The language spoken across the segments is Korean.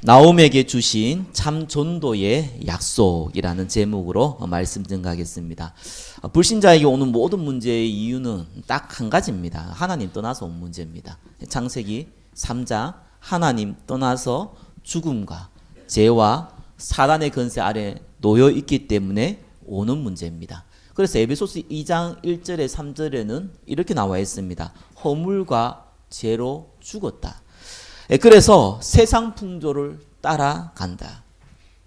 나옴에게 주신 참 전도의 약속이라는 제목으로 말씀 증가하겠습니다. 불신자에게 오는 모든 문제의 이유는 딱 한 가지입니다. 하나님 떠나서 온 문제입니다. 창세기 3장 하나님 떠나서 죽음과 죄와 사단의 권세 아래 놓여 있기 때문에 오는 문제입니다. 그래서 에베소서 2장 1절에 3절에는 이렇게 나와 있습니다. 허물과 죄로 죽었다. 그래서 세상 풍조를 따라간다.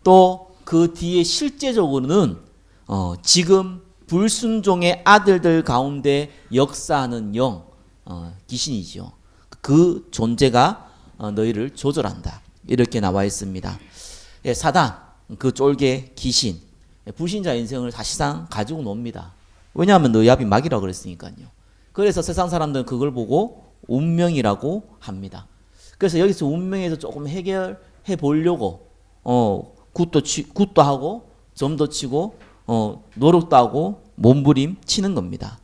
또 그 뒤에 실제적으로는 지금 불순종의 아들들 가운데 역사하는 영, 귀신이죠. 그 존재가 너희를 조절한다. 이렇게 나와 있습니다. 사단, 그 쫄개 귀신, 불신자 인생을 사실상 가지고 놉니다. 왜냐하면 너희 앞이 막이라고 그랬으니까요. 그래서 세상 사람들은 그걸 보고 운명이라고 합니다. 그래서 여기서 운명에서 조금 해결해 보려고 굿도 하고 점도 치고 노력도 하고 몸부림 치는 겁니다.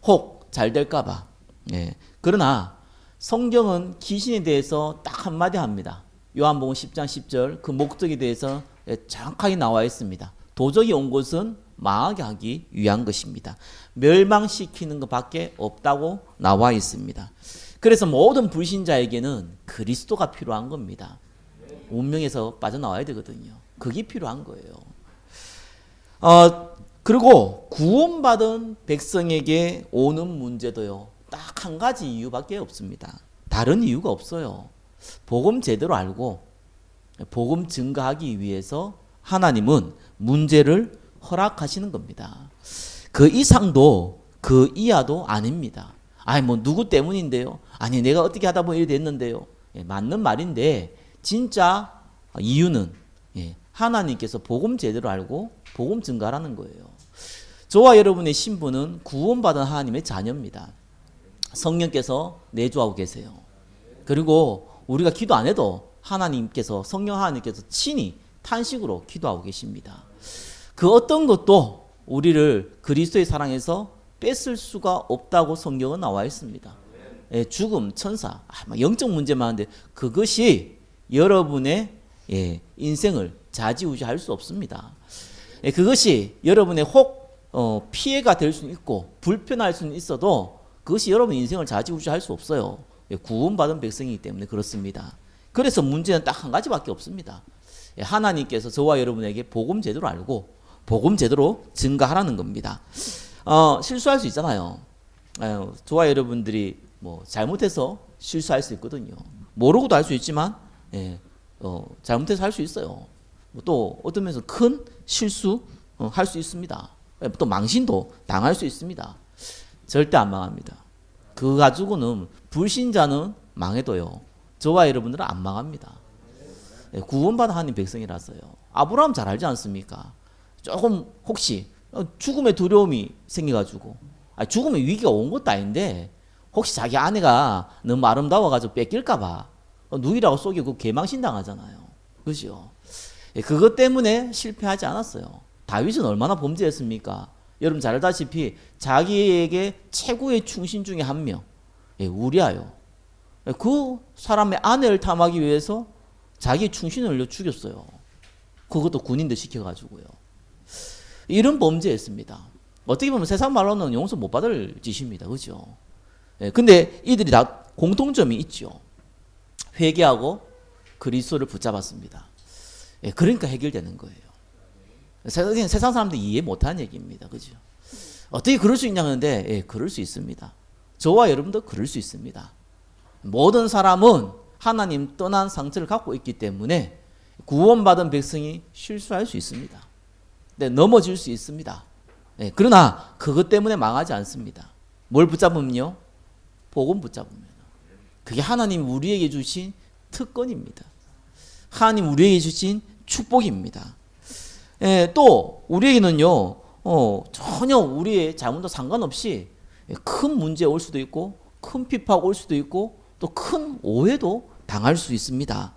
혹 잘 될까 봐. 그러나 성경은 귀신에 대해서 딱 한마디 합니다. 요한복음 10장 10절 그 목적에 대해서 정확하게 나와 있습니다. 도적이 온 것은 망하게 하기 위한 것입니다. 멸망시키는 것밖에 없다고 나와 있습니다. 그래서 모든 불신자에게는 그리스도가 필요한 겁니다. 운명에서 빠져나와야 되거든요. 그게 필요한 거예요. 그리고 구원받은 백성에게 오는 문제도요. 딱 한 가지 이유밖에 없습니다. 다른 이유가 없어요. 복음 제대로 알고 복음 증거하기 위해서 하나님은 문제를 허락하시는 겁니다. 그 이상도 그 이하도 아닙니다. 아니 뭐 누구 때문인데요? 아니 내가 어떻게 하다 보니 이렇게 됐는데요? 맞는 말인데 진짜 이유는 하나님께서 복음 제대로 알고 복음 증가하라는 거예요. 저와 여러분의 신분은 구원받은 하나님의 자녀입니다. 성령께서 내주하고 계세요. 그리고 우리가 기도 안 해도 하나님께서 성령 하나님께서 친히 탄식으로 기도하고 계십니다. 그 어떤 것도 우리를 그리스도의 사랑에서 뺏을 수가 없다고 성경은 나와 있습니다. 죽음, 천사, 영적 문제만 하는데 그것이 여러분의 인생을 좌지우지할 수 없습니다. 그것이 여러분의 혹 피해가 될 수는 있고 불편할 수는 있어도 그것이 여러분 인생을 좌지우지할 수 없어요. 구원받은 백성이기 때문에 그렇습니다. 그래서 문제는 딱 한 가지밖에 없습니다. 하나님께서 저와 여러분에게 복음 제대로 알고 복음 제대로 증가하라는 겁니다. 실수할 수 있잖아요. 저와 여러분들이 뭐 잘못해서 실수할 수 있거든요. 모르고도 할 수 있지만 잘못해서 할 수 있어요. 또 어떤 면에서 큰 실수 할 수 있습니다. 또 망신도 당할 수 있습니다. 절대 안 망합니다. 그거 가지고는 불신자는 망해도요. 저와 여러분들은 안 망합니다. 구원받은 하나님 백성이라서요. 아브라함 잘 알지 않습니까? 조금 혹시 죽음의 두려움이 생겨가지고 죽음의 위기가 온 것도 아닌데 혹시 자기 아내가 너무 아름다워가지고 뺏길까봐 누이라고 속이고 개망신 당하잖아요. 그죠? 그것 때문에 실패하지 않았어요. 다윗은 얼마나 범죄했습니까? 여러분 잘 알다시피 자기에게 최고의 충신 중에 한 명, 우리아요. 그 사람의 아내를 탐하기 위해서 자기의 충신을 흘려 죽였어요. 그것도 군인들 시켜가지고요. 이런 범죄였습니다. 어떻게 보면 세상 말로는 용서 못 받을 짓입니다. 그죠? 근데 이들이 다 공통점이 있죠. 회개하고 그리스도를 붙잡았습니다. 그러니까 해결되는 거예요. 세상 사람들이 이해 못하는 얘기입니다. 그죠? 어떻게 그럴 수 있냐 하는데 그럴 수 있습니다. 저와 여러분도 그럴 수 있습니다. 모든 사람은 하나님 떠난 상처를 갖고 있기 때문에 구원받은 백성이 실수할 수 있습니다. 넘어질 수 있습니다. 그러나 그것 때문에 망하지 않습니다. 뭘 붙잡으면요? 복음 붙잡으면. 그게 하나님 우리에게 주신 특권입니다. 하나님 우리에게 주신 축복입니다. 또 우리에게는요. 전혀 우리의 잘못과 상관없이 큰 문제 올 수도 있고 큰 비파가 올 수도 있고 또 큰 오해도 당할 수 있습니다.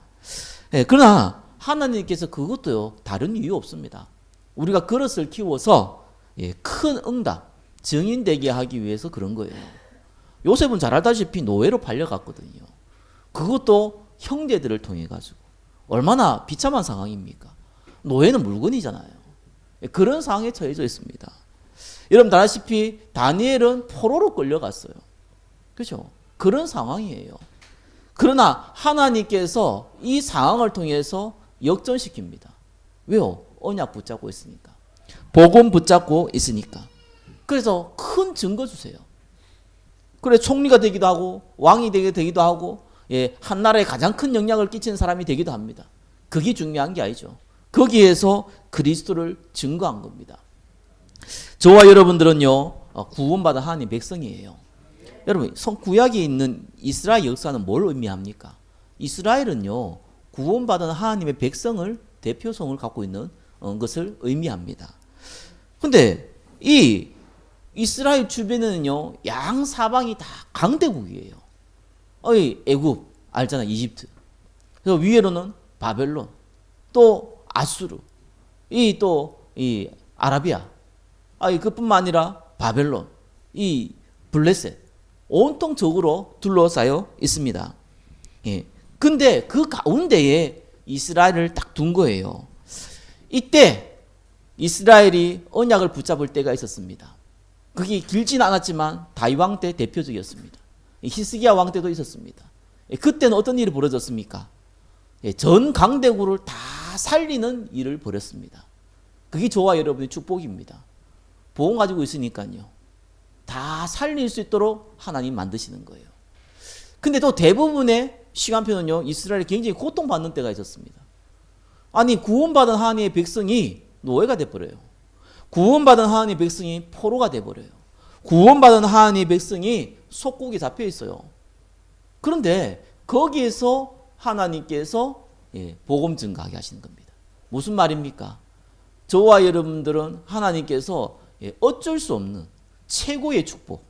그러나 하나님께서 그것도요. 다른 이유 없습니다. 우리가 그릇을 키워서 큰 응답, 증인되게 하기 위해서 그런 거예요. 요셉은 잘 알다시피 노예로 팔려갔거든요. 그것도 형제들을 통해 가지고 얼마나 비참한 상황입니까? 노예는 물건이잖아요. 그런 상황에 처해져 있습니다. 여러분 다 아시다시피 다니엘은 포로로 끌려갔어요. 그렇죠? 그런 상황이에요. 그러나 하나님께서 이 상황을 통해서 역전시킵니다. 왜요? 언약 붙잡고 있으니까. 복음 붙잡고 있으니까. 그래서 큰 증거 주세요. 그래 총리가 되기도 하고 왕이 되기도 하고 한 나라에 가장 큰 영향을 끼치는 사람이 되기도 합니다. 그게 중요한 게 아니죠. 거기에서 그리스도를 증거한 겁니다. 저와 여러분들은요 구원받은 하나님 백성이에요. 여러분 구약에 있는 이스라엘 역사는 뭘 의미합니까? 이스라엘은요 구원받은 하나님의 백성을 대표성을 갖고 있는 것을 의미합니다. 근데 이 이스라엘 주변에는요 양사방이 다 강대국이에요. 애굽 알잖아, 이집트. 그래서 위에로는 바벨론, 또 아수르, 이 아라비아, 그뿐만 아니라 바벨론, 이 블레셋, 온통 적으로 둘러싸여 있습니다. 근데 그 가운데에 이스라엘을 딱 둔 거예요. 이때 이스라엘이 언약을 붙잡을 때가 있었습니다. 그게 길진 않았지만 다윗 왕 때 대표적이었습니다. 히스기야 왕 때도 있었습니다. 그때는 어떤 일이 벌어졌습니까? 전 강대국을 다 살리는 일을 벌였습니다. 그게 저와 여러분의 축복입니다. 보험 가지고 있으니까요. 다 살릴 수 있도록 하나님 만드시는 거예요. 근데 또 대부분의 시간표는요. 이스라엘이 굉장히 고통받는 때가 있었습니다. 아니 구원받은 하나님의 백성이 노예가 돼버려요. 구원받은 하나님의 백성이 포로가 돼버려요. 구원받은 하나님의 백성이 속국에 잡혀 있어요. 그런데 거기에서 하나님께서 복음 증가하게 하시는 겁니다. 무슨 말입니까? 저와 여러분들은 하나님께서 어쩔 수 없는 최고의 축복,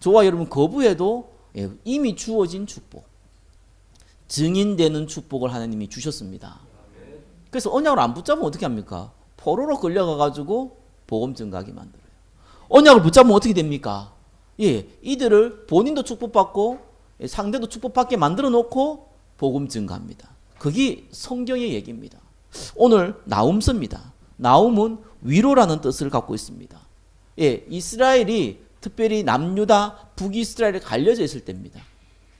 저와 여러분 거부해도 이미 주어진 축복, 증인되는 축복을 하나님이 주셨습니다. 그래서 언약을 안 붙잡으면 어떻게 합니까? 포로로 끌려가가지고 복음 증가하게 만들어요. 언약을 붙잡으면 어떻게 됩니까? 이들을 본인도 축복받고 상대도 축복받게 만들어 놓고 복음 증가합니다. 그게 성경의 얘기입니다. 오늘 나움서입니다. 나움은 위로라는 뜻을 갖고 있습니다. 이스라엘이 특별히 남유다, 북이스라엘에 갈려져 있을 때입니다.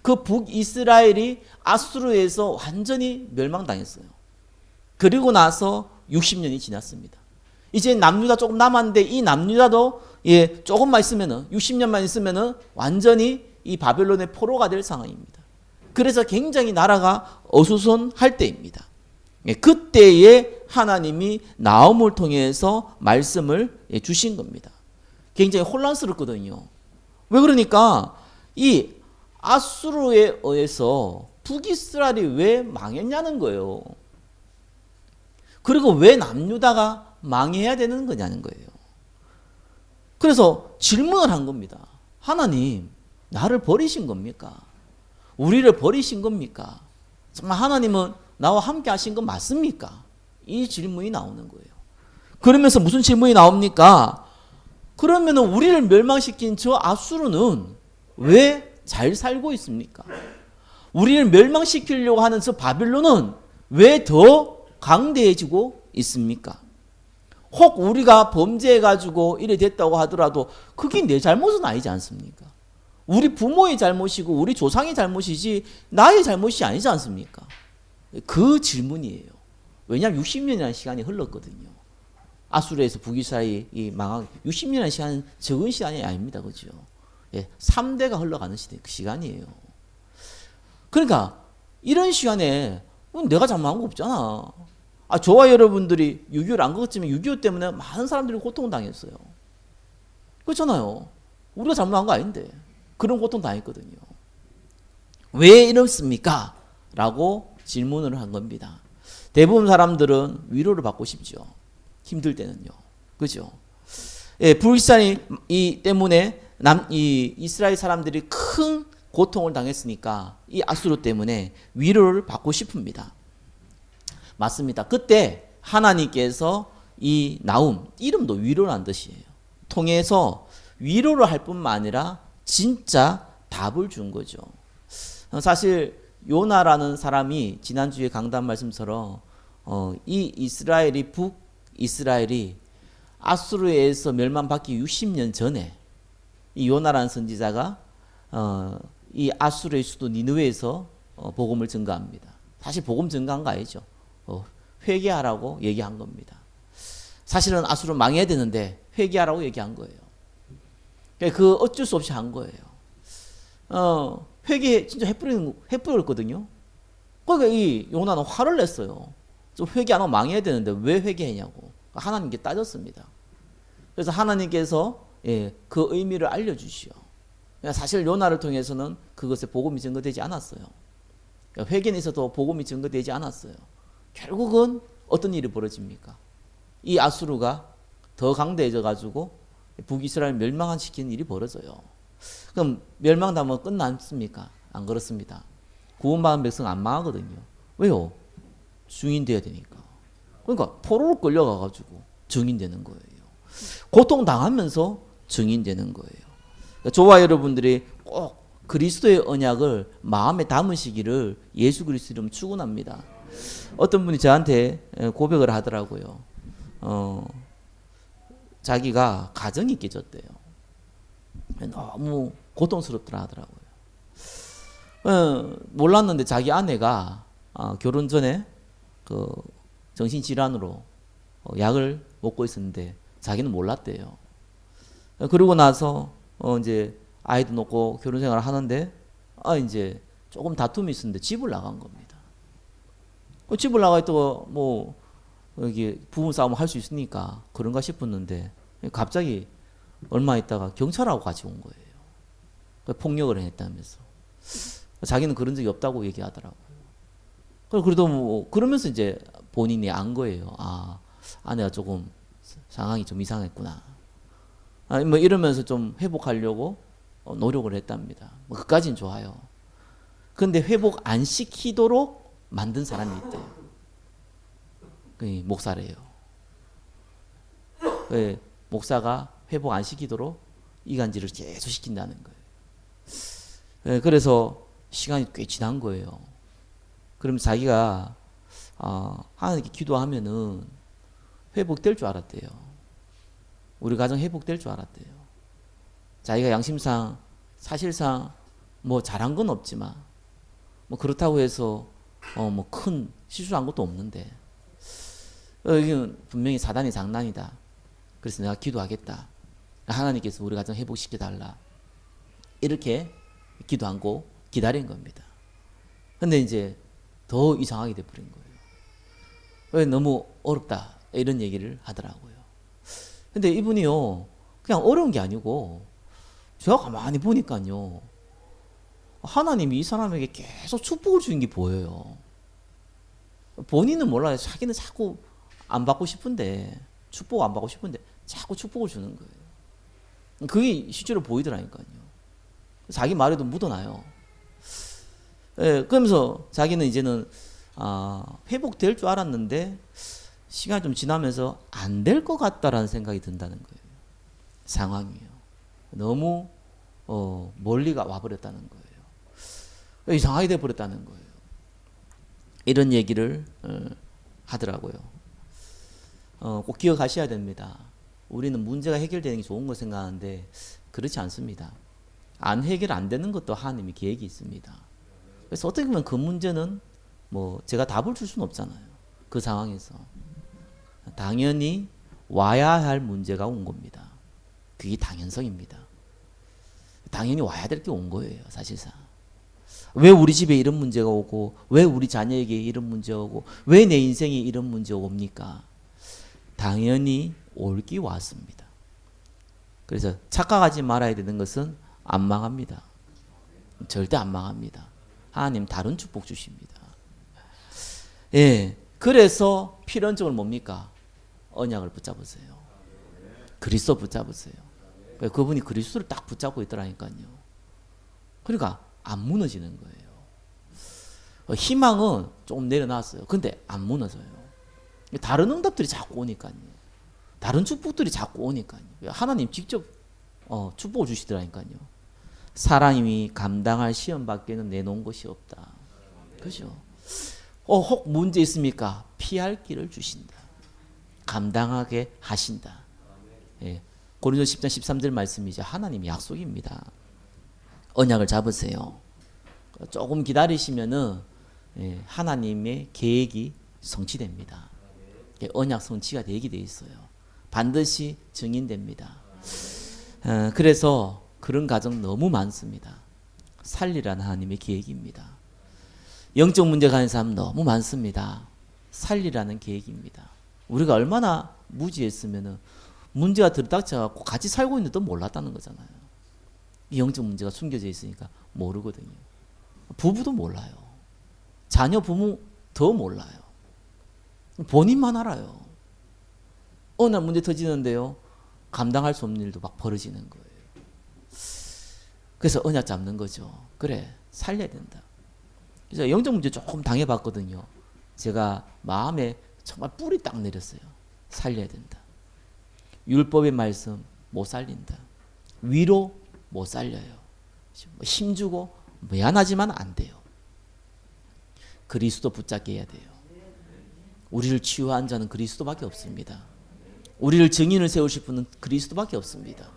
그 북이스라엘이 아수르에서 완전히 멸망당했어요. 그리고 나서 60년이 지났습니다. 이제 남유다 조금 남았는데 이 남유다도 조금만 있으면은 60년만 있으면은 완전히 이 바벨론의 포로가 될 상황입니다. 그래서 굉장히 나라가 어수선할 때입니다. 그때에 하나님이 나움을 통해서 말씀을 주신 겁니다. 굉장히 혼란스럽거든요. 왜 그러니까 이 아수르에 의해서 북이스라엘이 왜 망했냐는 거예요. 그리고 왜 남유다가 망해야 되는 거냐는 거예요. 그래서 질문을 한 겁니다. 하나님, 나를 버리신 겁니까? 우리를 버리신 겁니까? 정말 하나님은 나와 함께 하신 건 맞습니까? 이 질문이 나오는 거예요. 그러면서 무슨 질문이 나옵니까? 그러면 우리를 멸망시킨 저 아수르는 왜 잘 살고 있습니까? 우리를 멸망시키려고 하는 저 바빌론은 왜 더 강대해지고 있습니까? 혹 우리가 범죄해가지고 이래 됐다고 하더라도 그게 내 잘못은 아니지 않습니까? 우리 부모의 잘못이고 우리 조상의 잘못이지 나의 잘못이 아니지 않습니까? 그 질문이에요. 왜냐하면 60년이라는 시간이 흘렀거든요. 아수르에서 북이스라엘이 망하고 60년이라는 시간은 적은 시간이 아닙니다. 그죠? 3대가 흘러가는 시간이에요. 그러니까 이런 시간에 내가 잘못한 거 없잖아. 저와 여러분들이 6.25를 안 겪었지만 6.25 때문에 많은 사람들이 고통을 당했어요. 그렇잖아요. 우리가 잘못한 거 아닌데 그런 고통 당했거든요. 왜 이렇습니까? 라고 질문을 한 겁니다. 대부분 사람들은 위로를 받고 싶죠. 힘들 때는요. 그죠? 불이스라엘 때문에 이스라엘 사람들이 큰 고통을 당했으니까 이 아수르 때문에 위로를 받고 싶습니다. 맞습니다. 그때 하나님께서 이 나움, 이름도 위로라는 뜻이에요. 통해서 위로를 할 뿐만 아니라 진짜 답을 준 거죠. 사실 요나라는 사람이 지난주에 강단 말씀처럼 이 이스라엘이 북이스라엘이 아수르에 의해서 멸망받기 60년 전에 이 요나라는 선지자가 이 아수르의 수도 니느웨에서 복음을 전가합니다. 사실 복음 전가한 거 아니죠. 회개하라고 얘기한 겁니다. 사실은 아수르 망해야 되는데 회개하라고 얘기한 거예요. 그 어쩔 수 없이 한 거예요. 회개 진짜 해버렸거든요. 그러니까 이 요나는 화를 냈어요. 좀 회개 안 하고 망해야 되는데 왜 회개했냐고 하나님께 따졌습니다. 그래서 하나님께서 그 의미를 알려주시오. 사실 요나를 통해서는 그것에 복음이 증거되지 않았어요. 회개는 있어도 복음이 증거되지 않았어요. 결국은 어떤 일이 벌어집니까? 이 아수르가 더 강대해져 가지고 북이스라엘 멸망시키는 일이 벌어져요. 그럼 멸망당하면 끝났습니까? 안 그렇습니다. 구원받은 백성 안 망하거든요. 왜요? 증인돼야 되니까. 그러니까 포로로 끌려가 가지고 증인되는 거예요. 고통당하면서 증인되는 거예요. 그러니까 저와 여러분들이 꼭 그리스도의 언약을 마음에 담으시기를 예수 그리스도 이름 축원합니다. 어떤 분이 저한테 고백을 하더라고요. 자기가 가정이 깨졌대요. 너무 고통스럽더라 하더라고요. 몰랐는데 자기 아내가 결혼 전에 그 정신질환으로 약을 먹고 있었는데 자기는 몰랐대요. 그러고 나서 이제 아이도 놓고 결혼 생활을 하는데 이제 조금 다툼이 있었는데 집을 나간 겁니다. 집을 나가 있다가 뭐 여기 부부 싸움을 할 수 있으니까 그런가 싶었는데 갑자기 얼마 있다가 경찰하고 같이 온 거예요. 폭력을 했다면서. 자기는 그런 적이 없다고 얘기하더라고요. 그래도 뭐 그러면서 이제 본인이 안 거예요. 아내가 조금 상황이 좀 이상했구나. 뭐 이러면서 좀 회복하려고 노력을 했답니다. 뭐 그까지는 좋아요. 근데 회복 안 시키도록 만든 사람이 있대요. 그 목사래요. 목사가 회복 안 시키도록 이간질을 계속 시킨다는 거예요. 그래서 시간이 꽤 지난 거예요. 그럼 자기가 하나님께 기도하면은 회복될 줄 알았대요. 우리 가정 회복될 줄 알았대요. 자기가 양심상 사실상 뭐 잘한 건 없지만 뭐 그렇다고 해서 뭐 큰 실수한 것도 없는데 이건 분명히 사단의 장난이다. 그래서 내가 기도하겠다. 하나님께서 우리 가정 회복시켜 달라. 이렇게 기도하고 기다린 겁니다. 근데 이제 더 이상하게 돼버린 거예요. 왜 너무 어렵다 이런 얘기를 하더라고요. 근데 이분이요 그냥 어려운 게 아니고 제가 가만히 보니까요 하나님이 이 사람에게 계속 축복을 주는 게 보여요. 본인은 몰라요. 자기는 자꾸 안 받고 싶은데 축복 안 받고 싶은데 자꾸 축복을 주는 거예요. 그게 실제로 보이더라니까요. 자기 말에도 묻어나요. 그러면서 자기는 이제는 회복될 줄 알았는데 시간이 좀 지나면서 안 될 것 같다라는 생각이 든다는 거예요. 상황이요. 너무 멀리가 와버렸다는 거예요. 이상하게 돼버렸다는 거예요. 이런 얘기를 하더라고요. 꼭 기억하셔야 됩니다. 우리는 문제가 해결되는 게 좋은 거 생각하는데 그렇지 않습니다. 안 해결 안 되는 것도 하나님의 계획이 있습니다. 그래서 어떻게 보면 그 문제는 뭐 제가 답을 줄 수는 없잖아요. 그 상황에서 당연히 와야 할 문제가 온 겁니다. 그게 당연성입니다. 당연히 와야 될 게 온 거예요. 사실상 왜 우리 집에 이런 문제가 오고 왜 우리 자녀에게 이런 문제가 오고 왜 내 인생에 이런 문제가 옵니까? 당연히 올기 왔습니다. 그래서 착각하지 말아야 되는 것은 안 망합니다. 절대 안 망합니다. 하나님 다른 축복 주십니다. 그래서 필연적으로 뭡니까? 언약을 붙잡으세요. 그리스도 붙잡으세요. 그분이 그리스도를 딱 붙잡고 있더라니까요. 그러니까 안 무너지는 거예요. 희망은 조금 내려놨어요. 근데 안 무너져요. 다른 응답들이 자꾸 오니까요. 다른 축복들이 자꾸 오니까요. 하나님 직접 축복을 주시더라니까요. 사람이 감당할 시험 밖에는 내놓은 것이 없다. 그죠? 혹 문제 있습니까? 피할 길을 주신다. 감당하게 하신다. 예. 고린도서 10장 13절 말씀이죠. 하나님의 약속입니다. 언약을 잡으세요. 조금 기다리시면은 하나님의 계획이 성취됩니다. 언약 성취가 되게 돼 있어요. 반드시 증인됩니다. 그래서 그런 가정 너무 많습니다. 살리라는 하나님의 계획입니다. 영적 문제 가는 사람 너무 많습니다. 살리라는 계획입니다. 우리가 얼마나 무지했으면은 문제가 들이닥쳐갖고 같이 살고 있는데도 몰랐다는 거잖아요. 이 영적 문제가 숨겨져 있으니까 모르거든요. 부부도 몰라요. 자녀 부모 더 몰라요. 본인만 알아요. 어느 날 문제 터지는데요. 감당할 수 없는 일도 막 벌어지는 거예요. 그래서 언약 잡는 거죠. 그래, 살려야 된다. 그래서 영적 문제 조금 당해봤거든요. 제가 마음에 정말 뿔이 딱 내렸어요. 살려야 된다. 율법의 말씀 못 살린다. 위로 못 살려요. 힘주고 미안하지만 안 돼요. 그리스도 붙잡게 해야 돼요. 우리를 치유한 자는 그리스도밖에 없습니다. 우리를 증인을 세우실 분은 그리스도밖에 없습니다.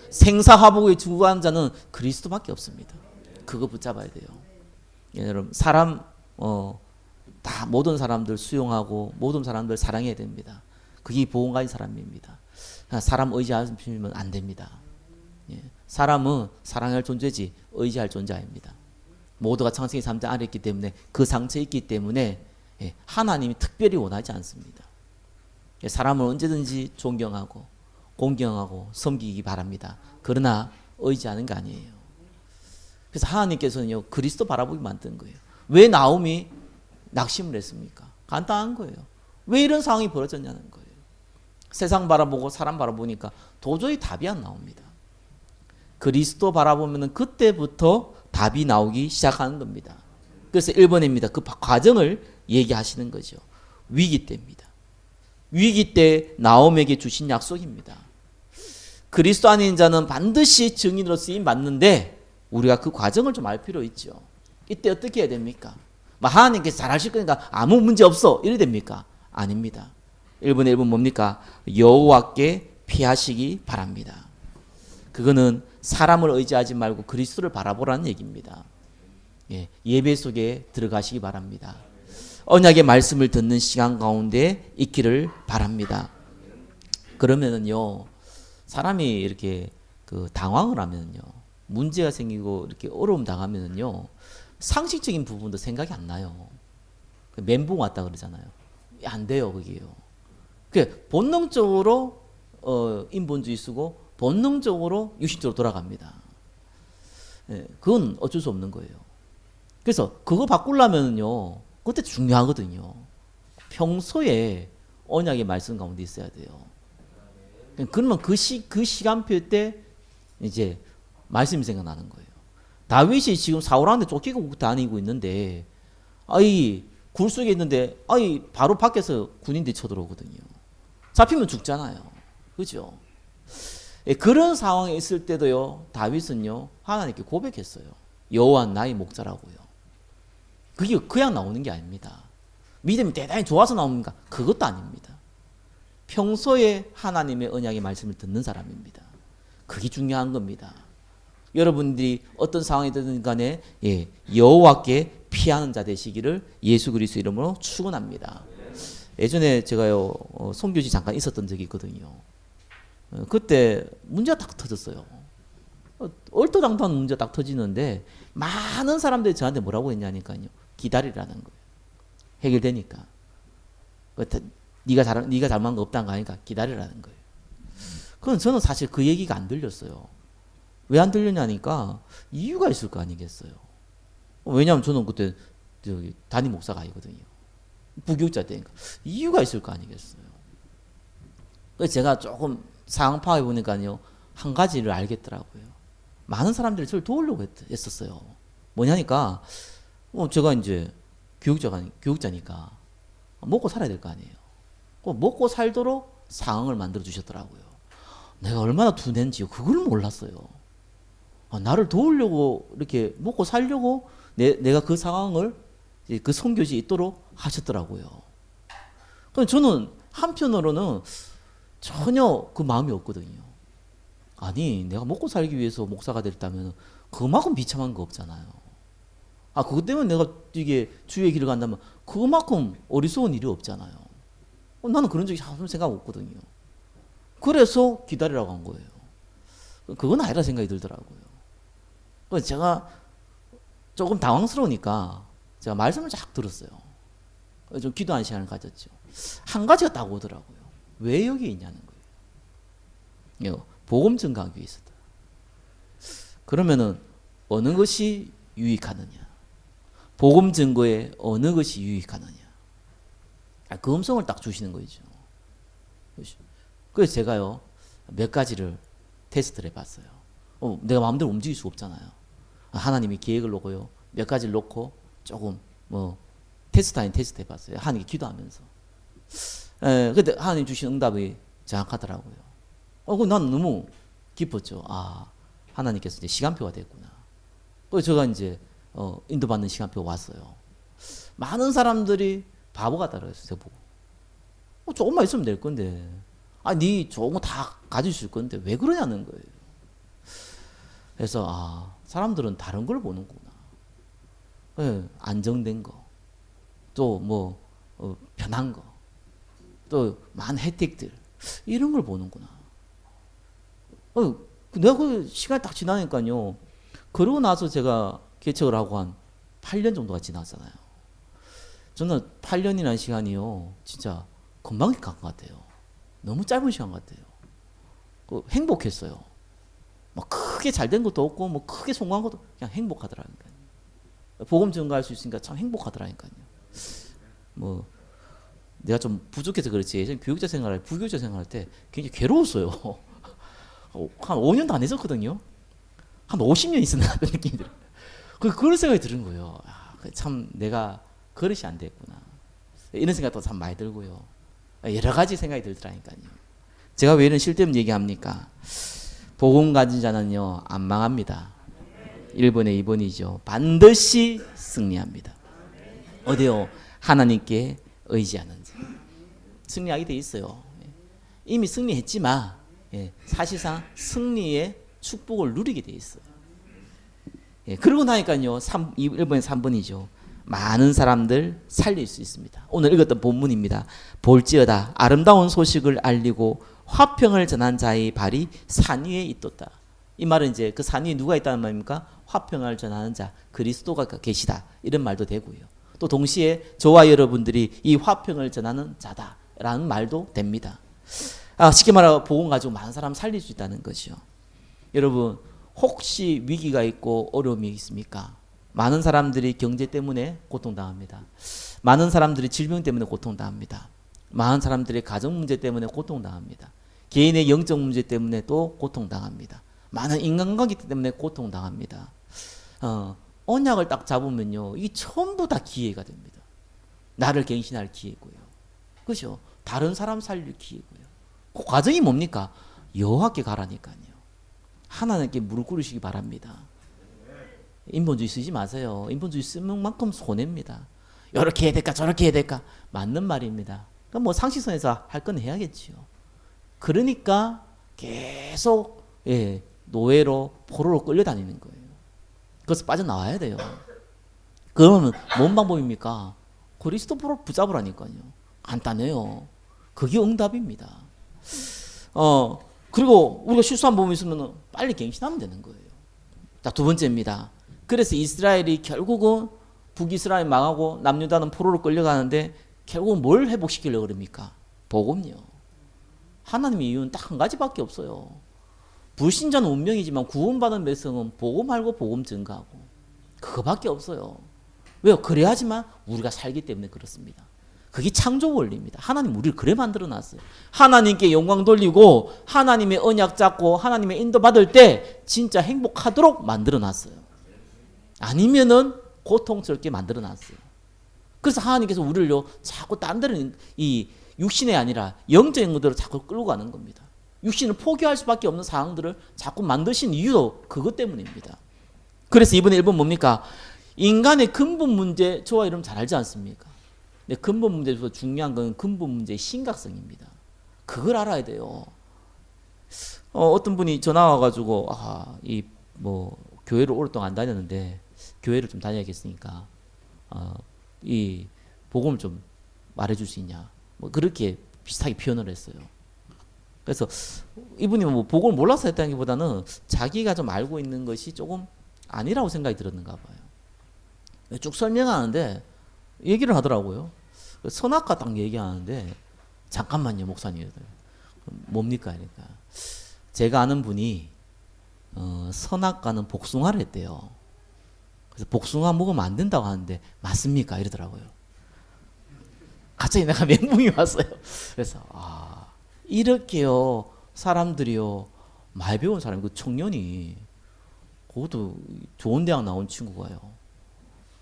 생사화복에 주구한 자는 그리스도밖에 없습니다. 그거 붙잡아야 돼요. 여러분 사람 다 모든 사람들 수용하고 모든 사람들 사랑해야 됩니다. 그게 복음 가진 사람입니다. 사람 의지하시면 안 됩니다. 사람은 사랑할 존재지 의지할 존재 아닙니다. 모두가 창세기 3장 안에 있기 때문에 그 상처에 있기 때문에 하나님이 특별히 원하지 않습니다. 사람을 언제든지 존경하고 공경하고 섬기기 바랍니다. 그러나 의지하는 게 아니에요. 그래서 하나님께서는요 그리스도 바라보게 만든 거예요. 왜 나옴이 낙심을 했습니까? 간단한 거예요. 왜 이런 상황이 벌어졌냐는 거예요. 세상 바라보고 사람 바라보니까 도저히 답이 안 나옵니다. 그리스도 바라보면 그때부터 답이 나오기 시작하는 겁니다. 그래서 1번입니다. 그 과정을 얘기하시는 거죠. 위기 때입니다. 위기 때 나옴에게 주신 약속입니다. 그리스도 안에 있는 자는 반드시 증인으로 쓰임 받는데 우리가 그 과정을 좀 알 필요 있죠. 이때 어떻게 해야 됩니까? 하나님께서 잘하실 거니까 아무 문제 없어 이래 됩니까? 아닙니다. 1번에 1번 뭡니까? 여호와께 피하시기 바랍니다. 그거는 사람을 의지하지 말고 그리스도를 바라보라는 얘기입니다. 예배 속에 들어가시기 바랍니다. 언약의 말씀을 듣는 시간 가운데 있기를 바랍니다. 그러면은요, 사람이 이렇게 당황을 하면요, 문제가 생기고 이렇게 어려움 당하면은요, 상식적인 부분도 생각이 안 나요. 멘붕 왔다 그러잖아요. 안 돼요, 그게요. 본능적으로 인본주의 쓰고 본능적으로 육신적으로 돌아갑니다. 그건 어쩔 수 없는 거예요. 그래서 그거 바꾸려면요, 그때 중요하거든요. 평소에 언약의 말씀 가운데 있어야 돼요. 그러면 그 시간표 때 이제 말씀이 생각나는 거예요. 다윗이 지금 사울한테 쫓기고 다니고 있는데, 굴 속에 있는데, 바로 밖에서 군인들이 쳐들어오거든요. 잡히면 죽잖아요. 그죠? 그런 상황에 있을 때도요, 다윗은요, 하나님께 고백했어요. 여호와 나의 목자라고요. 그게 그냥 나오는 게 아닙니다. 믿음이 대단히 좋아서 나옵니까? 그것도 아닙니다. 평소에 하나님의 언약의 말씀을 듣는 사람입니다. 그게 중요한 겁니다. 여러분들이 어떤 상황이든 간에 여호와께 피하는 자 되시기를 예수 그리스도 이름으로 축원합니다. 예전에 제가요 선교지 잠깐 있었던 적이 있거든요. 그때 문제가 딱 터졌어요. 얼토당토한 문제가 딱 터지는데 많은 사람들이 저한테 뭐라고 했냐니까요. 기다리라는 거예요. 해결되니까. 네가 잘못한 거 없다는 거 아니까 기다리라는 거예요. 그건 저는 사실 그 얘기가 안 들렸어요. 왜 안 들렸냐니까 이유가 있을 거 아니겠어요. 왜냐하면 저는 그때 담임 목사가 아니거든요. 부교육자 때니까 이유가 있을 거 아니겠어요. 그래서 제가 조금 상황 파악해 보니까요 한 가지를 알겠더라고요. 많은 사람들이 저를 도우려고 했었어요. 뭐냐니까 제가 이제 교육자니까 먹고 살아야 될 거 아니에요. 먹고 살도록 상황을 만들어 주셨더라고요. 내가 얼마나 둔한지 그걸 몰랐어요. 나를 도우려고 이렇게 먹고 살려고 내가 그 상황을 그 선교지 있도록 하셨더라고요. 그럼 저는 한편으로는 전혀 그 마음이 없거든요. 아니, 내가 먹고 살기 위해서 목사가 됐다면 그만큼 비참한 거 없잖아요. 그것 때문에 내가 이게 주의 길을 간다면 그만큼 어리석은 일이 없잖아요. 나는 그런 적이 아무 생각 없거든요. 그래서 기다리라고 한 거예요. 그건 아니라 생각이 들더라고요. 그래서 제가 조금 당황스러우니까 제가 말씀을 쫙 들었어요. 좀 기도하는 시간을 가졌죠. 한 가지가 딱 오더라고요. 왜 여기 있냐는 거예요. 복음 증거하기 위해서다. 그러면은 어느 것이 유익하느냐? 복음 증거에 어느 것이 유익하느냐? 그 음성을 딱 주시는 거죠. 그래서 제가요 몇 가지를 테스트를 해봤어요. 내가 마음대로 움직일 수 없잖아요. 하나님이 계획을 놓고요 몇 가지를 놓고 조금 뭐 테스트 아닌 테스트 해봤어요. 하나님께 기도하면서. 근데 하나님 주신 응답이 정확하더라고요. 난 너무 기뻤죠. 하나님께서 이제 시간표가 됐구나. 그래서 제가 이제 인도받는 시간표 왔어요. 많은 사람들이 바보 같다고 했어요. 저보고. 조금만 있으면 될 건데. 네 좋은 거 다 가질 수 있을 건데 왜 그러냐는 거예요. 그래서 사람들은 다른 걸 보는구나. 안정된 거, 또 뭐 편한 거, 또 많은 혜택들 이런 걸 보는구나. 내가 그 시간이 딱 지나니까요. 그러고 나서 제가 개척을 하고 한 8년 정도가 지났잖아요. 저는 8년이라는 시간이요. 진짜 금방 간 것 같아요. 너무 짧은 시간 같아요. 행복했어요. 뭐 크게 잘된 것도 없고 뭐 크게 성공한 것도 그냥 행복하더라니까요. 복음 전가할 수 있으니까 참 행복하더라니까요. 뭐 내가 좀 부족해서 그렇지 예전 교육자 생활할 부교육자 생활할 때 굉장히 괴로웠어요. 한 5년도 안 했었거든요. 한 50년 있었나 그런 느낌이 들어요. 그런 생각이 드는 거예요. 참 내가 그릇이 안 됐구나. 이런 생각도 참 많이 들고요. 여러 가지 생각이 들더라니까요. 제가 왜 이런 쓸데없는 얘기합니까? 복음 가진 자는요 안 망합니다. 1번에 2번이죠. 반드시 승리합니다. 어디요? 하나님께 의지하는 자. 승리하게 돼 있어요. 이미 승리했지만 사실상 승리의 축복을 누리게 돼 있어요. 그러고 나니까요 1번에 3번이죠. 많은 사람들 살릴 수 있습니다. 오늘 읽었던 본문입니다. 볼지어다 아름다운 소식을 알리고 화평을 전한 자의 발이 산 위에 있도다. 이 말은 이제 그 산 위에 누가 있다는 말입니까? 화평을 전하는 자 그리스도가 계시다. 이런 말도 되고요. 또 동시에 저와 여러분들이 이 화평을 전하는 자다라는 말도 됩니다. 쉽게 말하면 복음 가지고 많은 사람 살릴 수 있다는 것이요. 여러분 혹시 위기가 있고 어려움이 있습니까? 많은 사람들이 경제 때문에 고통당합니다. 많은 사람들이 질병 때문에 고통당합니다. 많은 사람들이 가정 문제 때문에 고통당합니다. 개인의 영적 문제 때문에 또 고통당합니다. 많은 인간관계 때문에 고통당합니다. 언약을 딱 잡으면요, 이 전부 다 기회가 됩니다. 나를 갱신할 기회고요. 그렇죠? 다른 사람 살릴 기회고요. 그 과정이 뭡니까? 여호와께 가라니까요. 하나님께 무릎 꿇으시기 바랍니다. 인본주의 쓰지 마세요. 인본주의 쓰는 만큼 손해입니다. 이렇게 해야 될까 저렇게 해야 될까 맞는 말입니다. 그럼 뭐 상식선에서 할 건 해야겠지요. 그러니까 계속 노예로 포로로 끌려다니는 거예요. 그래서 빠져나와야 돼요. 그러면 뭔 방법입니까? 그리스도로 붙잡으라니까요. 간단해요. 그게 응답입니다. 그리고 우리가 실수한 부분이 있으면 빨리 갱신하면 되는 거예요. 자, 두 번째입니다. 그래서 이스라엘이 결국은 북이스라엘 망하고 남유다는 포로로 끌려가는데 결국은 뭘 회복시키려고 그럽니까? 복음요. 하나님의 이유는 딱 한 가지밖에 없어요. 불신자는 운명이지만 구원받은 백성은 복음 알고 복음 증거하고 그거밖에 없어요. 왜요? 그래야지만 우리가 살기 때문에 그렇습니다. 그게 창조 원리입니다. 하나님 우리를 그래 만들어 놨어요. 하나님께 영광 돌리고 하나님의 언약 잡고 하나님의 인도 받을 때 진짜 행복하도록 만들어 놨어요. 아니면은 고통스럽게 만들어 놨어요. 그래서 하나님께서 우리를요 자꾸 딴 데는 이 육신이 아니라 영적인 것들을 자꾸 끌고 가는 겁니다. 육신을 포기할 수밖에 없는 상황들을 자꾸 만드신 이유도 그것 때문입니다. 그래서 이번에 1번 뭡니까? 인간의 근본 문제 저와 여러분 잘 알지 않습니까? 근데 근본 문제에서 중요한 건 근본 문제의 심각성입니다. 그걸 알아야 돼요. 어떤 분이 전화 와가지고 이 뭐 교회를 오랫동안 안 다녔는데 교회를 좀 다녀야겠으니까 이 복음을 좀 말해줄 수 있냐? 뭐 그렇게 비슷하게 표현을 했어요. 그래서 이분이 뭐 복음을 몰라서 했다기보다는 자기가 좀 알고 있는 것이 조금 아니라고 생각이 들었는가 봐요. 쭉 설명하는데 얘기를 하더라고요. 선악과 딱 얘기하는데 잠깐만요 목사님. 뭡니까? 그러니까 제가 아는 분이 선악과는 복숭아를 했대요. 그래서 복숭아 먹으면 안 된다고 하는데 맞습니까? 이러더라고요. 갑자기 내가 멘붕이 왔어요. 그래서 이렇게요 사람들이요 많이 배운 사람이 그 청년이 그것도 좋은 대학 나온 친구가요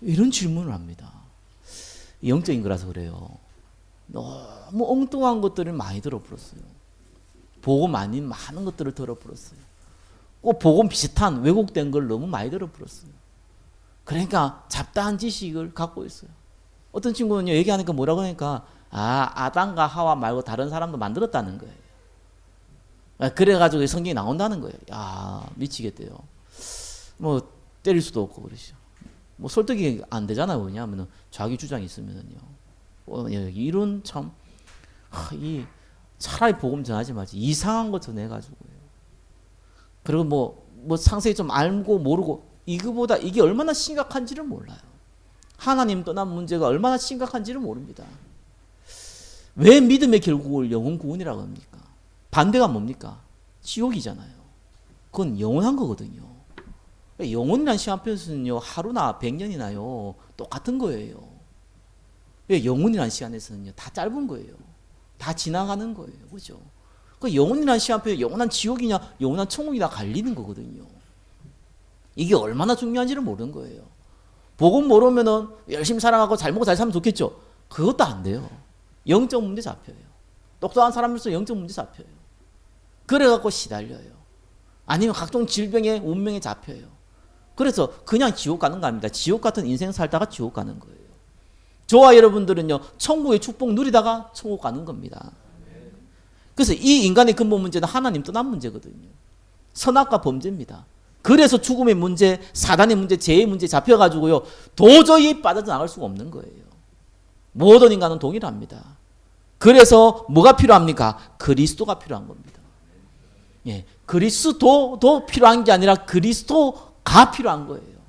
이런 질문을 합니다. 영적인 거라서 그래요. 너무 엉뚱한 것들을 많이 들어버렸어요. 복음 아닌 많은 것들을 들어버렸어요. 꼭 복음 비슷한 왜곡된 걸 너무 많이 들어버렸어요. 그러니까 잡다한 지식을 갖고 있어요. 어떤 친구는요 얘기하니까 뭐라고 하니까 아담과 하와 말고 다른 사람도 만들었다는 거예요. 그래가지고 성경이 나온다는 거예요. 미치겠대요. 뭐 때릴 수도 없고 그러시죠. 뭐 설득이 안 되잖아요. 왜냐하면 자기 주장이 있으면요. 이런 참 차라리 복음 전하지 말지 이상한 거 전해가지고요. 그리고 뭐 상세히 좀 알고 모르고 이거보다 이게 얼마나 심각한지를 몰라요. 하나님 떠난 문제가 얼마나 심각한지를 모릅니다. 왜 믿음의 결국을 영혼 구원이라고 합니까? 반대가 뭡니까? 지옥이잖아요. 그건 영원한 거거든요. 영혼이라는 시간표에서는요 하루나 100년이나요 똑같은 거예요. 영혼이라는 시간에서는요 다 짧은 거예요. 다 지나가는 거예요. 그죠? 그 영혼이라는 시간표에 영원한 지옥이냐 영원한 천국이냐 갈리는 거거든요. 이게 얼마나 중요한지를 모르는 거예요. 복음 모르면은 열심히 살아가고 잘 먹고 잘 살면 좋겠죠. 그것도 안 돼요. 영적 문제 잡혀요. 똑똑한 사람으로서 영적 문제 잡혀요. 그래갖고 시달려요. 아니면 각종 질병에 운명에 잡혀요. 그래서 그냥 지옥 가는 거 아닙니다. 지옥 같은 인생 살다가 지옥 가는 거예요. 저와 여러분들은요 천국의 축복 누리다가 천국 가는 겁니다. 그래서 이 인간의 근본 문제는 하나님 떠난 문제거든요. 선악과 범죄입니다. 그래서 죽음의 문제, 사단의 문제, 죄의 문제 잡혀가지고요 도저히 빠져나갈 수가 없는 거예요. 모든 인간은 동일합니다. 그래서 뭐가 필요합니까? 그리스도가 필요한 겁니다. 그리스도도 필요한 게 아니라 그리스도가 필요한 거예요.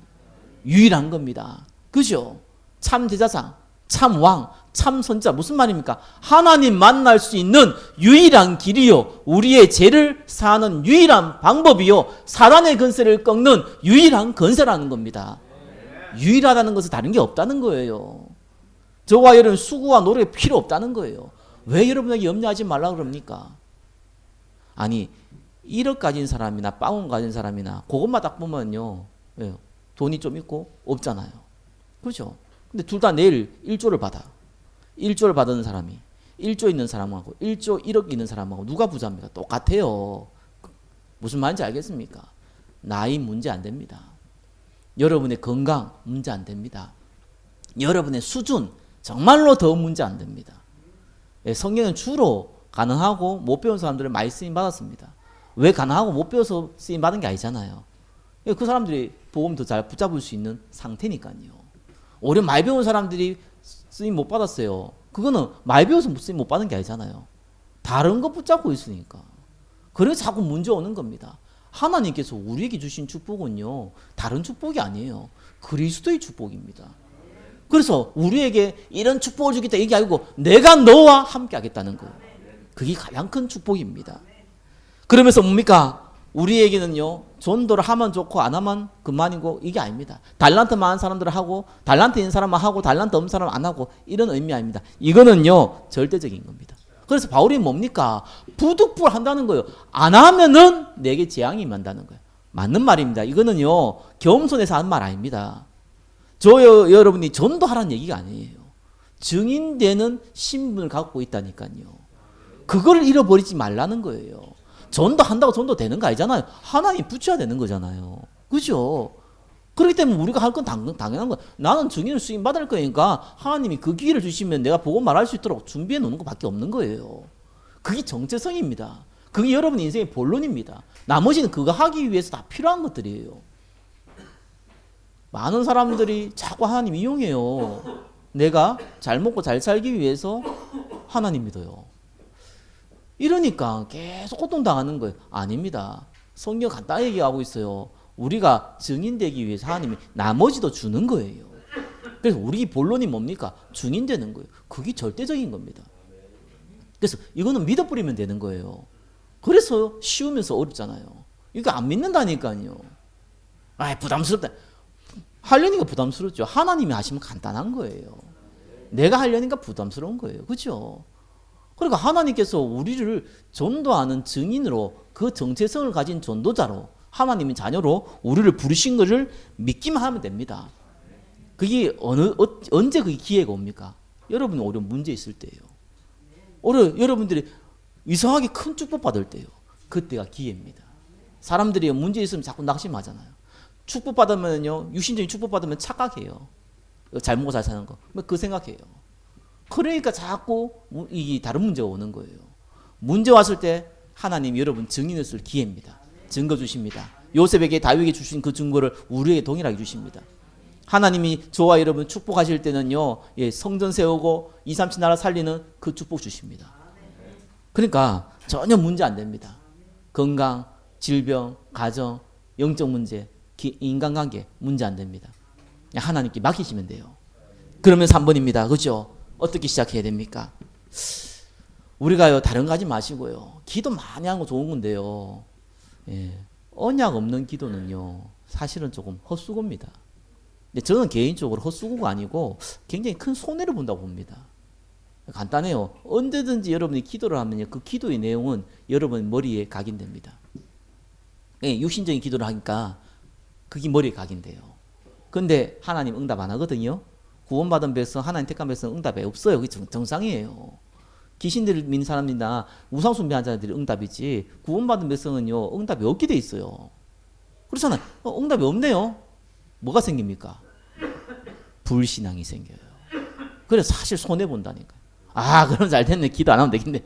유일한 겁니다. 그죠? 참 제사장, 참 왕, 참 선지자 무슨 말입니까? 하나님 만날 수 있는 유일한 길이요 우리의 죄를 사하는 유일한 방법이요 사단의 건세를 꺾는 유일한 건세라는 겁니다. 유일하다는 것은 다른 게 없다는 거예요. 저와 여러분 수고와 노력이 필요 없다는 거예요. 왜 여러분에게 염려하지 말라고 그럽니까? 아니 1억 가진 사람이나 빵원 가진 사람이나 그것만 딱 보면요 돈이 좀 있고 없잖아요. 그렇죠? 근데 둘 다 내일 1조를 받아. 1조를 받은 사람이 1조 있는 사람하고 1조 1억 있는 사람하고 누가 부자입니까? 똑같아요. 무슨 말인지 알겠습니까? 나이 문제 안 됩니다. 여러분의 건강 문제 안 됩니다. 여러분의 수준 정말로 더 문제 안 됩니다. 성경은 주로 가능하고 못 배운 사람들을 많이 쓰임 받았습니다. 왜 가능하고 못 배워서 쓰임 받은 게 아니잖아요. 그 사람들이 복음 더 잘 붙잡을 수 있는 상태니까요. 오히려 많이 배운 사람들이 쓰임 못 받았어요. 그거는 많이 배워서 쓰임 못 받은 게 아니잖아요. 다른 거 붙잡고 있으니까. 그래서 자꾸 문제 오는 겁니다. 하나님께서 우리에게 주신 축복은요 다른 축복이 아니에요. 그리스도의 축복입니다. 그래서 우리에게 이런 축복을 주겠다 이게 아니고 내가 너와 함께 하겠다는 거예요. 그게 가장 큰 축복입니다. 그러면서 뭡니까? 우리에게는요 전도를 하면 좋고 안 하면 그만이고 이게 아닙니다. 달란트 많은 사람들은 하고 달란트 있는 사람은 하고 달란트 없는 사람은 안 하고 이런 의미 아닙니다. 이거는요 절대적인 겁니다. 그래서 바울이 뭡니까? 부득불 한다는 거예요. 안 하면은 내게 재앙이 임한다는 거예요. 맞는 말입니다. 이거는요 겸손해서 하는 말 아닙니다. 여러분이 전도하라는 얘기가 아니에요. 증인되는 신분을 갖고 있다니까요. 그걸 잃어버리지 말라는 거예요. 전도한다고 전도되는 거 아니잖아요. 하나님 붙여야 되는 거잖아요. 그죠? 그렇기 때문에 우리가 할 건 당연한 거야. 나는 증인을 수임 받을 거니까 하나님이 그 기회를 주시면 내가 보고 말할 수 있도록 준비해 놓는 것밖에 없는 거예요. 그게 정체성입니다. 그게 여러분 인생의 본론입니다. 나머지는 그거 하기 위해서 다 필요한 것들이에요. 많은 사람들이 자꾸 하나님 이용해요. 내가 잘 먹고 잘 살기 위해서 하나님 믿어요. 이러니까 계속 고통당하는 거예요. 아닙니다. 성경 간단히 얘기하고 있어요. 우리가 증인되기 위해서 하나님이 나머지도 주는 거예요. 그래서 우리 본론이 뭡니까? 증인되는 거예요. 그게 절대적인 겁니다. 그래서 이거는 믿어버리면 되는 거예요. 그래서 쉬우면서 어렵잖아요. 이거 안 믿는다니까요. 아, 부담스럽다. 하려니까 부담스럽죠. 하나님이 하시면 간단한 거예요. 내가 하려니까 부담스러운 거예요. 그렇죠? 그러니까 하나님께서 우리를 전도하는 증인으로 그 정체성을 가진 전도자로 하나님의 자녀로 우리를 부르신 것을 믿기만 하면 됩니다. 그게 언제 그게 기회가 옵니까? 여러분이 오히려 문제 있을 때예요. 오히려 여러분들이 이상하게 큰 축복 받을 때예요. 그때가 기회입니다. 사람들이 문제 있으면 자꾸 낙심하잖아요. 축복 받으면요, 육신적인 축복 받으면 착각해요. 잘 먹고 잘 사는 거. 그 생각해요. 그러니까 자꾸 이 다른 문제가 오는 거예요. 문제 왔을 때 하나님 여러분 증인을 쓸 기회입니다. 증거 주십니다. 요셉에게 다윗에게 주신 그 증거를 우리에게 동일하게 주십니다. 하나님이 저와 여러분 축복하실 때는요, 예, 성전 세우고 2, 3치 나라 살리는 그 축복 주십니다. 그러니까 전혀 문제 안 됩니다. 건강, 질병, 가정, 영적 문제, 인간관계 문제 안 됩니다. 그냥 하나님께 맡기시면 돼요. 그러면 3번입니다. 그렇죠? 어떻게 시작해야 됩니까? 우리가요, 다른 거 하지 마시고요. 기도 많이 하는 거 좋은 건데요. 예, 언약 없는 기도는요, 사실은 조금 헛수고입니다. 근데 저는 개인적으로 헛수고가 아니고 굉장히 큰 손해를 본다고 봅니다. 간단해요. 언제든지 여러분이 기도를 하면요, 그 기도의 내용은 여러분 머리에 각인됩니다. 예, 육신적인 기도를 하니까 그게 머리에 각인돼요. 근데 하나님 응답 안 하거든요. 구원받은 백성, 하나님 택한 백성 응답이 없어요. 그게 정상이에요. 귀신들을 믿는 사람들이나 우상 숭배하는 자들이 응답이지, 구원받은 백성은요, 응답이 없게 돼 있어요. 그렇잖아요. 응답이 없네요. 뭐가 생깁니까? 불신앙이 생겨요. 그래서 사실 손해본다니까요. 아, 그럼 잘 됐네. 기도 안 하면 되겠네.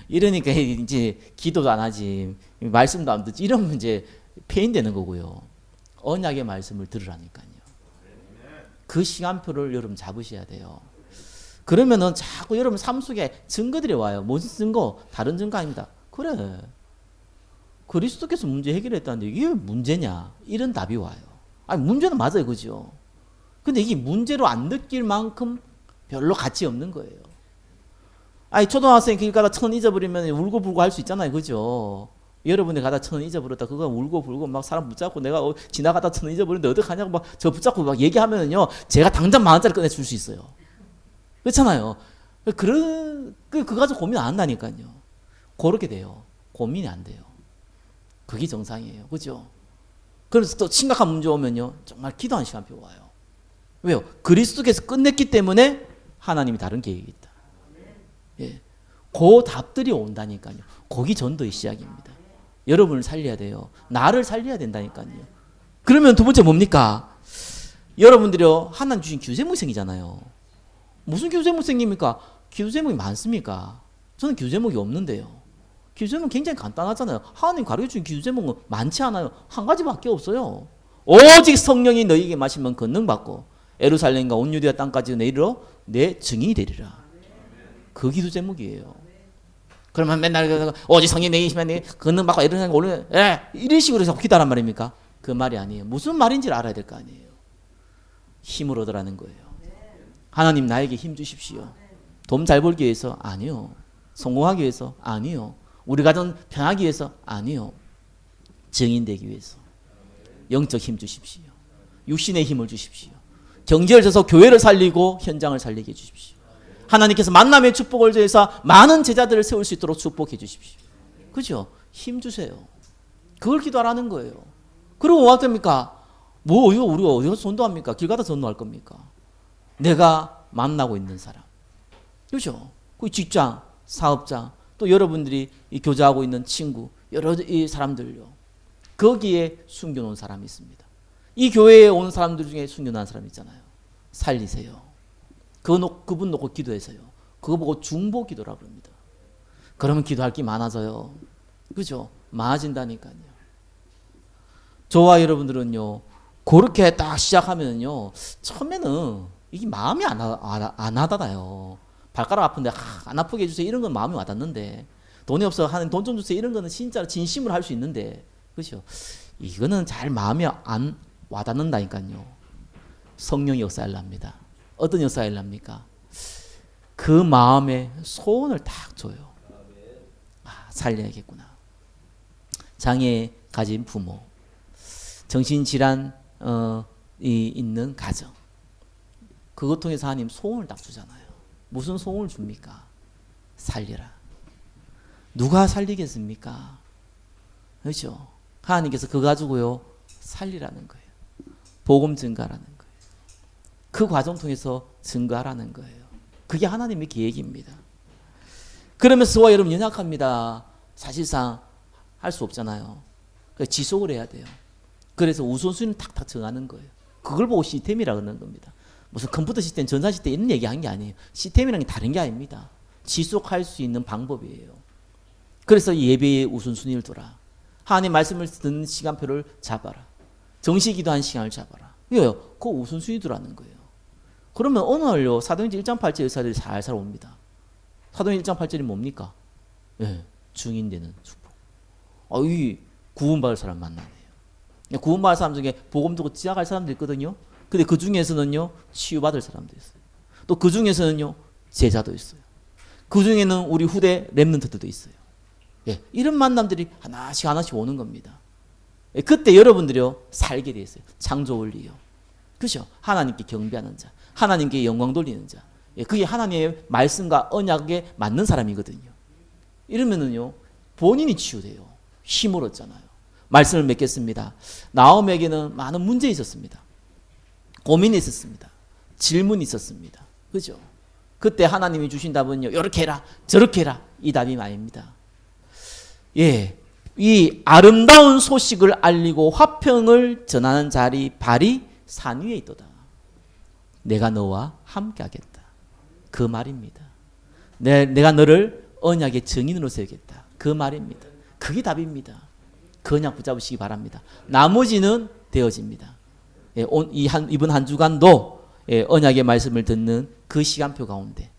이러니까 이제 기도도 안 하지, 말씀도 안 듣지. 이러면 이제 폐인되는 거고요. 언약의 말씀을 들으라니까요. 그 시간표를 여러분 잡으셔야 돼요. 그러면은 자꾸 여러분 삶 속에 증거들이 와요. 무슨 증거? 다른 증거 아닙니다. 그래, 그리스도께서 문제 해결했다는데 이게 문제냐? 이런 답이 와요. 아니, 문제는 맞아요. 그죠? 근데 이게 문제로 안 느낄 만큼 별로 가치 없는 거예요. 아니, 초등학생이 길 가다 1,000원 잊어버리면 울고불고 할 수 있잖아요. 그죠? 여러분이 가다 1,000원 잊어버렸다. 그거 울고불고 막 사람 붙잡고 내가 지나가다 1,000원 잊어버렸는데 어떡하냐고 막 저 붙잡고 막 얘기하면요, 제가 당장 10,000원짜리 꺼내줄 수 있어요. 그렇잖아요. 그거 가지고 고민 안 한다니까요. 그렇게 돼요. 고민이 안 돼요. 그게 정상이에요. 그죠? 그래서 또 심각한 문제 오면요, 정말 기도하는 시간표 와요. 왜요? 그리스도께서 끝냈기 때문에 하나님이 다른 계획이 있다. 예, 그 답들이 온다니까요. 거기 전도의 시작입니다. 여러분을 살려야 돼요. 나를 살려야 된다니까요. 그러면 두 번째 뭡니까? 여러분들이요, 하나님 주신 규제목생이잖아요. 무슨 규제목생입니까? 규제목이 많습니까? 저는 규제목이 없는데요. 규제목은 굉장히 간단하잖아요. 하나님 가르쳐준 규제목은 많지 않아요. 한 가지밖에 없어요. 오직 성령이 너희에게 마시면 권능받고 예루살렘과 온 유대아 땅까지 내리러 내 증인이 되리라. 그 기도 제목이에요. 그러면 맨날 오직 성령이 내게 계시면 권능받고 예루살렘과 오르는, 예, 이런 식으로 해서 기도하란 말입니까? 그 말이 아니에요. 무슨 말인지를 알아야 될 거 아니에요. 힘을 얻으라는 거예요. 하나님 나에게 힘 주십시오. 돈 잘 벌기 위해서? 아니요. 성공하기 위해서? 아니요. 우리 가정 편하기 위해서? 아니요. 증인 되기 위해서. 영적 힘 주십시오. 육신의 힘을 주십시오. 경제를 줘서 교회를 살리고 현장을 살리게 해주십시오. 하나님께서 만남의 축복을 줘서 많은 제자들을 세울 수 있도록 축복해 주십시오. 그죠? 힘 주세요. 그걸 기도하라는 거예요. 그리고 뭐 합니까? 뭐 이거 우리가 어디서 전도합니까? 길 가다 전도할 겁니까? 내가 만나고 있는 사람, 그죠? 그 직장, 사업장, 또 여러분들이 이 교제하고 있는 친구, 여러 이 사람들요. 거기에 숨겨놓은 사람이 있습니다. 이 교회에 온 사람들 중에 순교한 사람 있잖아요. 살리세요. 그분 놓고 기도해서요. 그거 보고 중보 기도라고 합니다. 그러면 기도할 게 많아져요. 그죠? 많아진다니까요. 저와 여러분들은요, 그렇게 딱 시작하면요, 처음에는 이게 마음이 안 와닿아요. 발가락 아픈데 안 아프게 해주세요. 이런 건 마음이 와닿는데, 돈이 없어 하는 돈 좀 주세요. 이런 거는 진짜 진심으로 할 수 있는데, 그죠? 이거는 잘 마음이 안 와닿는다니까요. 성령이 역사하랍니다. 어떤 역사하랍니까? 그 마음에 소원을 딱 줘요. 살려야겠구나. 장애 가진 부모, 정신질환이 있는 가정, 그것 통해서 하나님 소원을 딱 주잖아요. 무슨 소원을 줍니까? 살리라. 누가 살리겠습니까? 그렇죠? 하나님께서 그거 가지고요, 살리라는 거예요. 복음 증가라는 거예요. 그 과정 통해서 증가하라는 거예요. 그게 하나님의 계획입니다. 그러면서 저와 여러분 연약합니다. 사실상 할 수 없잖아요. 그래서 지속을 해야 돼요. 그래서 우선순위는 탁탁 정하는 거예요. 그걸 보고 시스템이라고 하는 겁니다. 무슨 컴퓨터 시스템, 전산 시스템 이런 얘기하는 게 아니에요. 시스템이라는 게 다른 게 아닙니다. 지속할 수 있는 방법이에요. 그래서 예배의 우선순위를 둬라. 하나님 말씀을 듣는 시간표를 잡아라. 정시기도한 시간을 잡아라. 왜요? 그거 우선순위 두라는 거예요. 그러면 어느 날요, 사도행전 1장 8절 의사들이 살살 옵니다. 사도행전 1장 8절이 뭡니까? 네, 증인되는 축복. 이 구원받을 사람 만나네요. 구원받을 사람 중에 복음 듣고 지나갈 사람도 있거든요. 근데 그 중에서는요, 치유받을 사람도 있어요. 또 그 중에서는요, 제자도 있어요. 그 중에는 우리 후대 렘넌트들도 있어요. 예, 이런 만남들이 하나씩 오는 겁니다. 예, 그때 여러분들이요, 살게 돼 있어요. 창조 원리요. 그죠? 하나님께 경배하는 자, 하나님께 영광 돌리는 자. 예, 그게 하나님의 말씀과 언약에 맞는 사람이거든요. 이러면은요, 본인이 치유돼요. 힘을 얻잖아요. 말씀을 맺겠습니다. 나옴에게는 많은 문제 있었습니다. 고민이 있었습니다. 질문이 있었습니다. 그죠? 그때 하나님이 주신 답은요, 이렇게 해라, 저렇게 해라. 이 답이 아닙니다. 예, 이 아름다운 소식을 알리고 화평을 전하는 자리 발이 산 위에 있도다. 내가 너와 함께 하겠다. 그 말입니다. 내가 너를 언약의 증인으로 세우겠다. 그 말입니다. 그게 답입니다. 그 언약 붙잡으시기 바랍니다. 나머지는 되어집니다. 예, 이번 한 주간도 언약의 말씀을 듣는 그 시간표 가운데,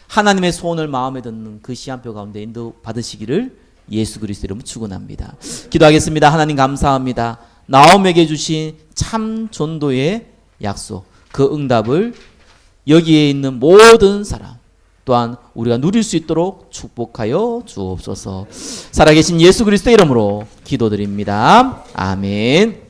하나님의 소원을 마음에 듣는 그 시간표 가운데 인도 받으시기를 예수 그리스도 이름으로 축원합니다. 기도하겠습니다. 하나님 감사합니다. 나옴에게 주신 참 전도의 약속, 그 응답을 여기에 있는 모든 사람 또한 우리가 누릴 수 있도록 축복하여 주옵소서. 살아계신 예수 그리스도 이름으로 기도드립니다. 아멘.